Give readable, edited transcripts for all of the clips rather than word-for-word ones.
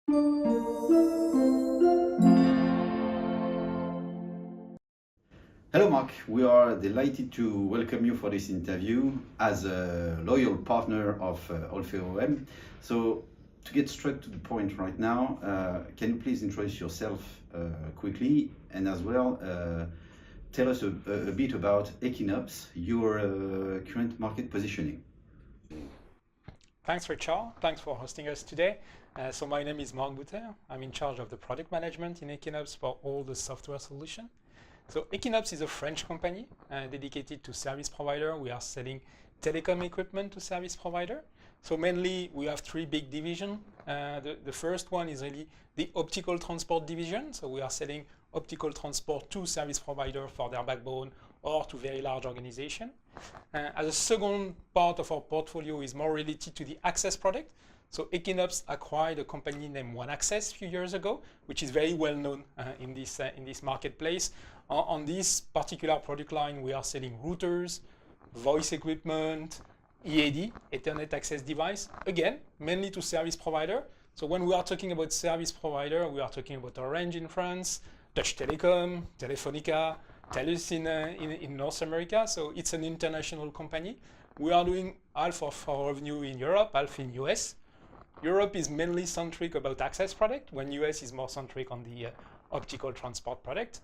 Hello Mark, we are delighted to welcome you for this interview as a loyal partner of Olfeo OEM. So to get straight to the point right now, can you please introduce yourself quickly, and as well tell us a bit about Ekinops, your current market positioning. Thanks, Richard. Thanks for hosting us today. So my name is Mark Bouter. I'm in charge of the product management in Ekinops for all the software solution. So Ekinops is a French company dedicated to service provider. We are selling telecom equipment to service provider. So mainly we have three big divisions. The first one is really the optical transport division. So we are selling optical transport to service provider for their backbone or to very large organization. As a second part of our portfolio is more related to the access product. So Ekinops acquired a company named One Access a few years ago, which is very well known in this marketplace. On this particular product line, we are selling routers, voice equipment, EAD, Ethernet access device, again, mainly to service provider. So when we are talking about service provider, we are talking about Orange in France, Dutch Telecom, Telefonica, Telus in North America. So it's an international company. We are doing half of our revenue in Europe, half in US. Europe is mainly centric about access product, when US is more centric on the optical transport product.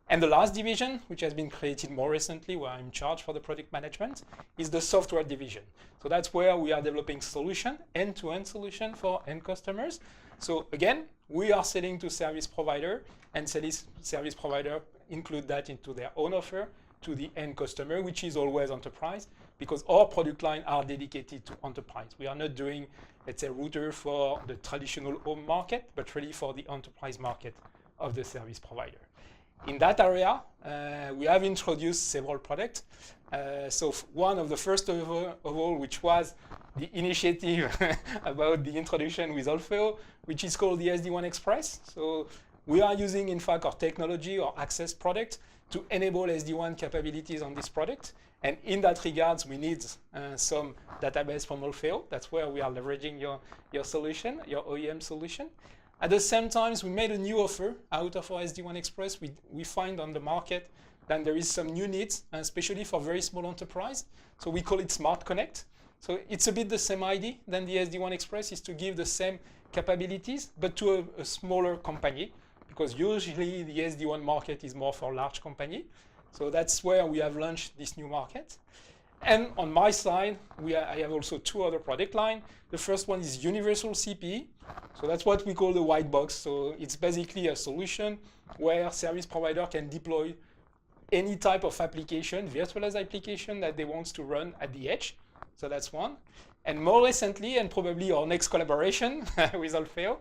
And the last division, which has been created more recently, where I'm in charge for the product management, is the software division. So that's where we are developing solution, end-to-end solution for end customers. So again, we are selling to service provider, and service provider include that into their own offer to the end customer, which is always enterprise, because our product line are dedicated to enterprise. We are not doing, let's say, router for the traditional home market, but really for the enterprise market of the service provider. In that area, we have introduced several products. So one of the first of all, which was the initiative about the introduction with Olfeo, which is called the SD-WAN Express. So we are using, in fact, our technology or access product to enable SD-WAN capabilities on this product. And in that regards, we need some database from Olfeo. That's where we are leveraging your solution, your OEM solution. At the same time, we made a new offer out of our SD-WAN Express. We find on the market that there is some new needs, especially for very small enterprise. So we call it Smart Connect. So it's a bit the same idea than the SD-WAN Express, is to give the same capabilities, but to a smaller company, because usually the SD-WAN market is more for large company. So that's where we have launched this new market. And on my side, I have also two other product lines. The first one is Universal CPE. So that's what we call the white box. So it's basically a solution where service provider can deploy any type of application, virtualized application that they want to run at the edge. So that's one. And more recently, and probably our next collaboration with Olfeo,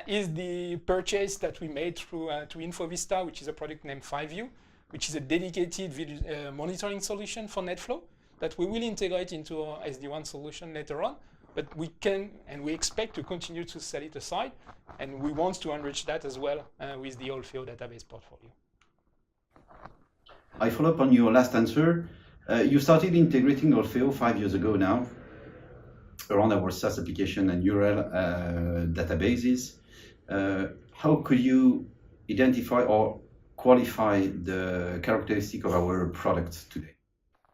is the purchase that we made through to InfoVista, which is a product named 5U, which is a dedicated monitoring solution for NetFlow that we will integrate into our SD-WAN solution later on. But we can, and we expect to continue to sell it aside, and we want to enrich that as well with the Olfeo database portfolio. I follow up on your last answer. You started integrating Olfeo 5 years ago now around our SaaS application and URL databases. How could you identify or qualify the characteristic of our product today?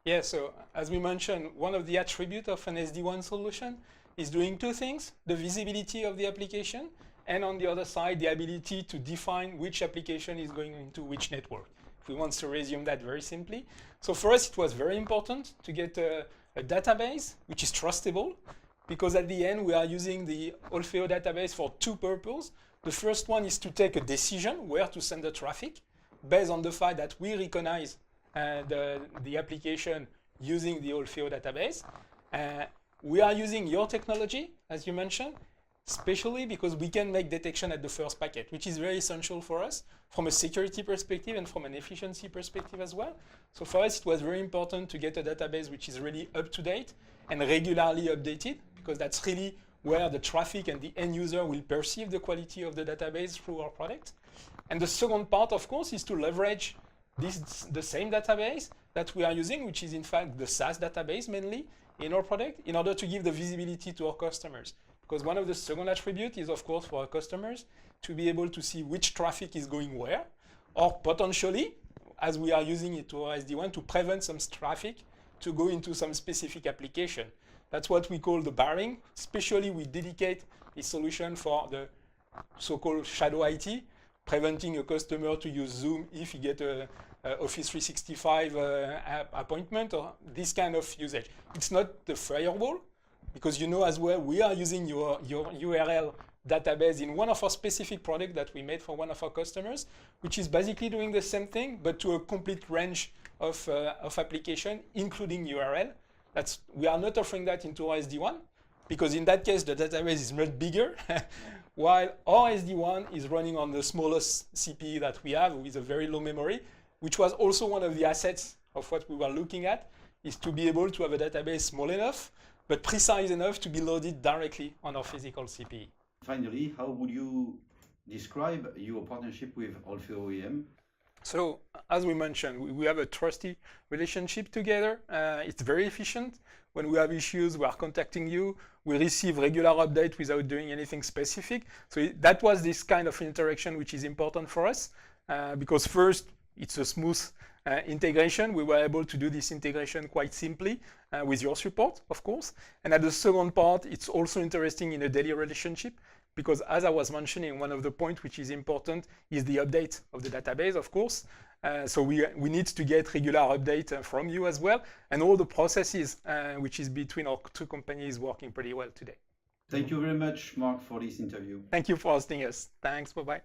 Yeah, so as we mentioned, one of the attributes of an SD-WAN solution is doing two things: the visibility of the application, and on the other side, the ability to define which application is going into which network. If we want to resume that very simply. So for us, it was very important to get a database which is trustable, because at the end, we are using the Olfeo database for two purposes. The first one is to take a decision where to send the traffic, based on the fact that we recognize the application using the Olfeo database. We are using your technology, as you mentioned, especially because we can make detection at the first packet, which is very essential for us from a security perspective and from an efficiency perspective as well. So for us, it was very important to get a database which is really up to date and regularly updated, because that's really where the traffic and the end user will perceive the quality of the database through our product. And the second part, of course, is to leverage the same database that we are using, which is in fact the SaaS database mainly in our product, in order to give the visibility to our customers. because one of the second attribute is, of course, for our customers to be able to see which traffic is going where, or potentially, as we are using it to our SD-WAN, to prevent some traffic to go into some specific application. That's what we call the barring. Especially, we dedicate a solution for the so-called shadow IT, preventing a customer to use Zoom if he get a Office 365 appointment or this kind of usage. It's not the firewall, because you know as well, we are using your URL database in one of our specific products that we made for one of our customers, which is basically doing the same thing, but to a complete range of application, including URL. We are not offering that into our SD-WAN, because in that case, the database is much bigger, while our SD-WAN is running on the smallest CPE that we have with a very low memory, which was also one of the assets of what we were looking at, is to be able to have a database small enough, but precise enough to be loaded directly on our physical CPE. Finally, how would you describe your partnership with Olfeo OEM? So, as we mentioned, we have a trusty relationship together. It's very efficient. When we have issues, we are contacting you. We receive regular updates without doing anything specific. So that was this kind of interaction which is important for us, because first, it's a smooth integration. We were able to do this integration quite simply with your support, of course. And at the second part, it's also interesting in a daily relationship, because as I was mentioning, one of the points which is important is the update of the database, of course. So we need to get regular update from you as well. And all the processes which is between our two companies working pretty well today. Thank you very much, Mark, for this interview. Thank you for hosting us. Thanks, bye-bye.